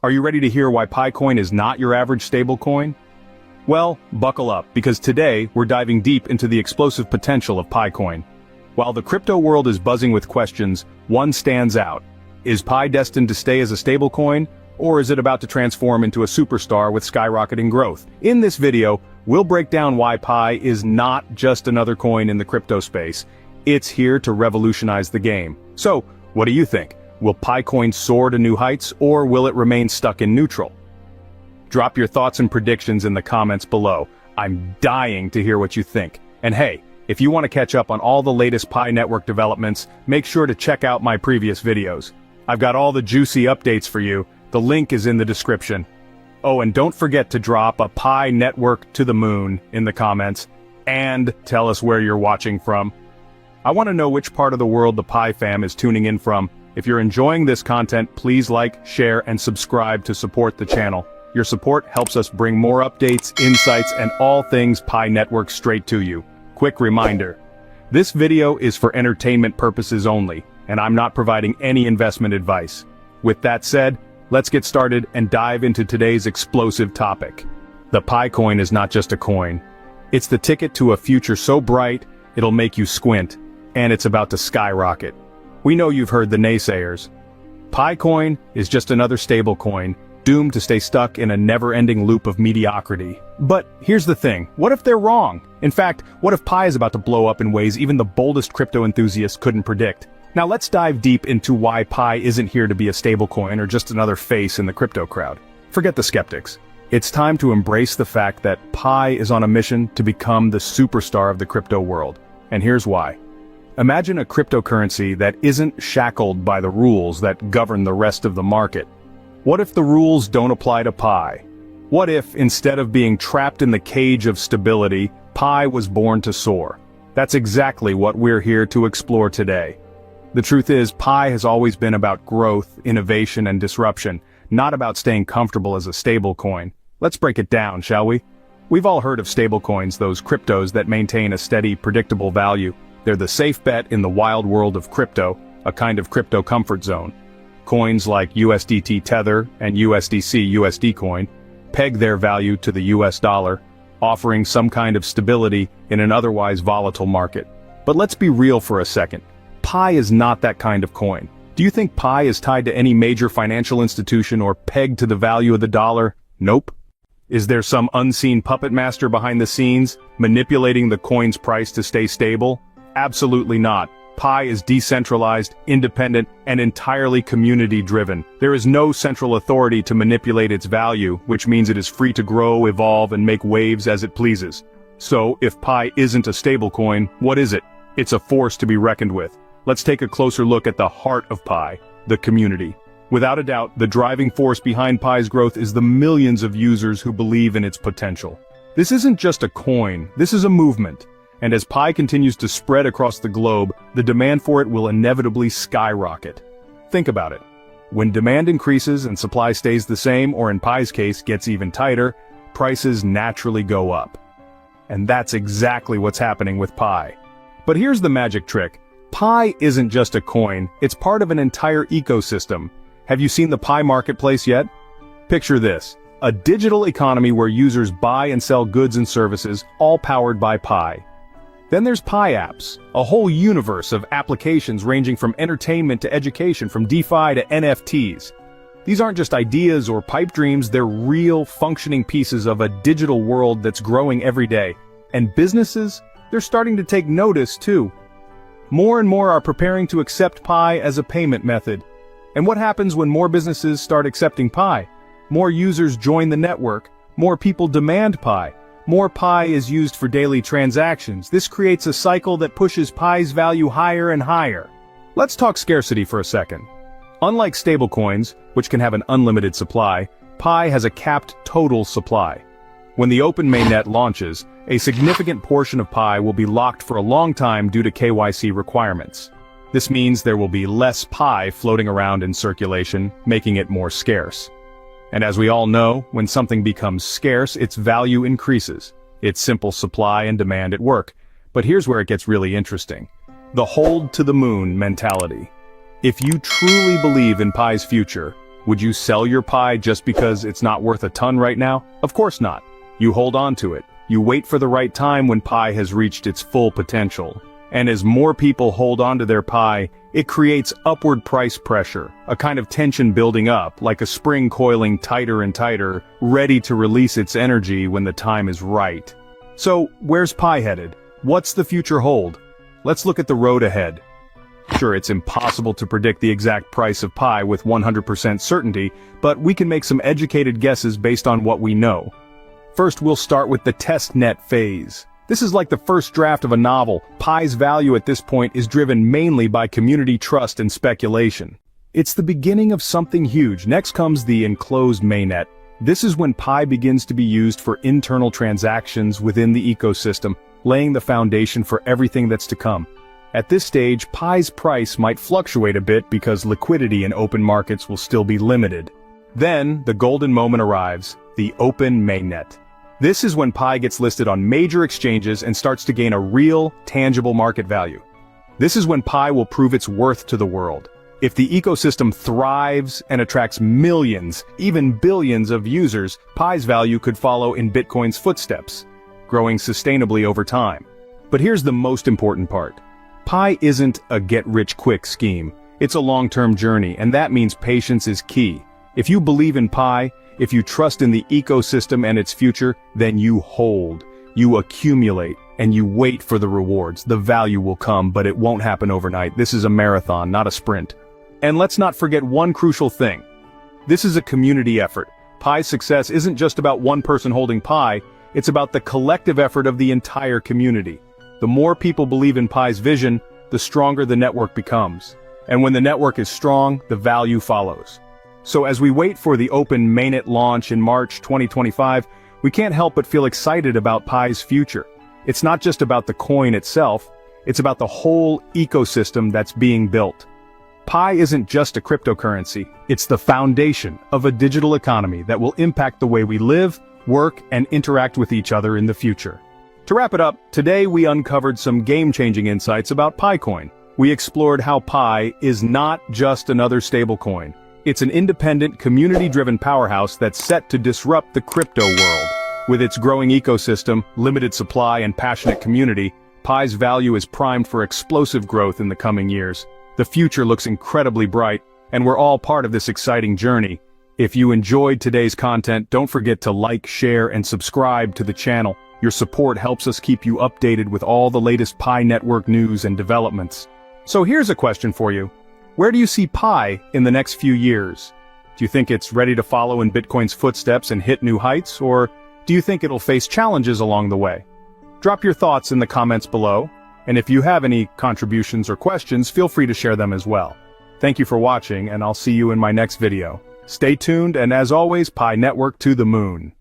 Are you ready to hear why Pi Coin is not your average stablecoin? Well, buckle up, because today we're diving deep into the explosive potential of Pi Coin. While the crypto world is buzzing with questions, one stands out. Is Pi destined to stay as a stablecoin, or is it about to transform into a superstar with skyrocketing growth? In this video, we'll break down why Pi is not just another coin in the crypto space. It's here to revolutionize the game. So, what do you think? Will Pi Coin soar to new heights, or will it remain stuck in neutral? Drop your thoughts and predictions in the comments below. I'm dying to hear what you think. And hey, if you want to catch up on all the latest Pi Network developments, make sure to check out my previous videos. I've got all the juicy updates for you. The link is in the description. Oh, and don't forget to drop a Pi Network to the moon in the comments, and tell us where you're watching from. I want to know which part of the world the Pi fam is tuning in from. If you're enjoying this content, please like, share, and subscribe to support the channel. Your support helps us bring more updates, insights, and all things Pi Network straight to you. Quick reminder. This video is for entertainment purposes only, and I'm not providing any investment advice. With that said, let's get started and dive into today's explosive topic. The Pi Coin is not just a coin. It's the ticket to a future so bright, it'll make you squint, and it's about to skyrocket. We know you've heard the naysayers. Pi Coin is just another stablecoin, doomed to stay stuck in a never-ending loop of mediocrity. But here's the thing, what if they're wrong? In fact, what if Pi is about to blow up in ways even the boldest crypto enthusiasts couldn't predict? Now let's dive deep into why Pi isn't here to be a stablecoin or just another face in the crypto crowd. Forget the skeptics. It's time to embrace the fact that Pi is on a mission to become the superstar of the crypto world. And here's why. Imagine a cryptocurrency that isn't shackled by the rules that govern the rest of the market. What if the rules don't apply to Pi? What if, instead of being trapped in the cage of stability, Pi was born to soar? That's exactly what we're here to explore today. The truth is, Pi has always been about growth, innovation, and disruption, not about staying comfortable as a stablecoin. Let's break it down, shall we? We've all heard of stablecoins, those cryptos that maintain a steady, predictable value. They're the safe bet in the wild world of crypto, a kind of crypto comfort zone. Coins like USDT Tether and USDC USD Coin peg their value to the US dollar, offering some kind of stability in an otherwise volatile market. But let's be real for a second. Pi is not that kind of coin. Do you think Pi is tied to any major financial institution or pegged to the value of the dollar? Nope. Is there some unseen puppet master behind the scenes, manipulating the coin's price to stay stable? Absolutely not. Pi is decentralized, independent, and entirely community-driven. There is no central authority to manipulate its value, which means it is free to grow, evolve, and make waves as it pleases. So, if Pi isn't a stablecoin, what is it? It's a force to be reckoned with. Let's take a closer look at the heart of Pi, the community. Without a doubt, the driving force behind Pi's growth is the millions of users who believe in its potential. This isn't just a coin, this is a movement. And as Pi continues to spread across the globe, the demand for it will inevitably skyrocket. Think about it. When demand increases and supply stays the same, or in Pi's case, gets even tighter, prices naturally go up. And that's exactly what's happening with Pi. But here's the magic trick. Pi isn't just a coin, it's part of an entire ecosystem. Have you seen the Pi marketplace yet? Picture this. A digital economy where users buy and sell goods and services, all powered by Pi. Then there's Pi apps, a whole universe of applications ranging from entertainment to education, from DeFi to NFTs. These aren't just ideas or pipe dreams, they're real, functioning pieces of a digital world that's growing every day. And businesses? They're starting to take notice, too. More and more are preparing to accept Pi as a payment method. And what happens when more businesses start accepting Pi? More users join the network, more people demand Pi. More Pi is used for daily transactions. This creates a cycle that pushes Pi's value higher and higher. Let's talk scarcity for a second. Unlike stablecoins, which can have an unlimited supply, Pi has a capped total supply. When the open mainnet launches, a significant portion of Pi will be locked for a long time due to KYC requirements. This means there will be less Pi floating around in circulation, making it more scarce. And as we all know, when something becomes scarce, its value increases. It's simple supply and demand at work. But here's where it gets really interesting. The hold to the moon mentality. If you truly believe in Pi's future, Would you sell your Pi just because it's not worth a ton right now? Of course not. You hold on to it. You wait for the right time when Pi has reached its full potential. And as more people hold on to their Pi, it creates upward price pressure, a kind of tension building up, like a spring coiling tighter and tighter, ready to release its energy when the time is right. So, where's Pi headed? What's the future hold? Let's look at the road ahead. Sure, it's impossible to predict the exact price of Pi with 100% certainty, but we can make some educated guesses based on what we know. First, we'll start with the testnet phase. This is like the first draft of a novel. Pi's value at this point is driven mainly by community trust and speculation. It's the beginning of something huge. Next comes the enclosed mainnet. This is when Pi begins to be used for internal transactions within the ecosystem, laying the foundation for everything that's to come. At this stage, Pi's price might fluctuate a bit because liquidity in open markets will still be limited. Then, the golden moment arrives, the open mainnet. This is when Pi gets listed on major exchanges and starts to gain a real, tangible market value. This is when Pi will prove its worth to the world. If the ecosystem thrives and attracts millions, even billions of users, Pi's value could follow in Bitcoin's footsteps, growing sustainably over time. But here's the most important part. Pi isn't a get-rich-quick scheme. It's a long-term journey, and that means patience is key. If you believe in Pi, if you trust in the ecosystem and its future, then you hold, you accumulate, and you wait for the rewards. The value will come, but it won't happen overnight. This is a marathon, not a sprint. And let's not forget one crucial thing. This is a community effort. Pi's success isn't just about one person holding Pi, it's about the collective effort of the entire community. The more people believe in Pi's vision, the stronger the network becomes. And when the network is strong, the value follows. So as we wait for the open mainnet launch in March 2025, we can't help but feel excited about Pi's future. It's not just about the coin itself, it's about the whole ecosystem that's being built. Pi isn't just a cryptocurrency, it's the foundation of a digital economy that will impact the way we live, work, and interact with each other in the future. To wrap it up, today we uncovered some game-changing insights about PiCoin. We explored how Pi is not just another stablecoin. It's an independent, community-driven powerhouse that's set to disrupt the crypto world. With its growing ecosystem, limited supply, and passionate community, Pi's value is primed for explosive growth in the coming years. The future looks incredibly bright, and we're all part of this exciting journey. If you enjoyed today's content, don't forget to like, share, and subscribe to the channel. Your support helps us keep you updated with all the latest Pi Network news and developments. So here's a question for you. Where do you see Pi in the next few years? Do you think it's ready to follow in Bitcoin's footsteps and hit new heights, or do you think it'll face challenges along the way? Drop your thoughts in the comments below, and if you have any contributions or questions, feel free to share them as well. Thank you for watching, and I'll see you in my next video. Stay tuned, and as always, Pi Network to the moon.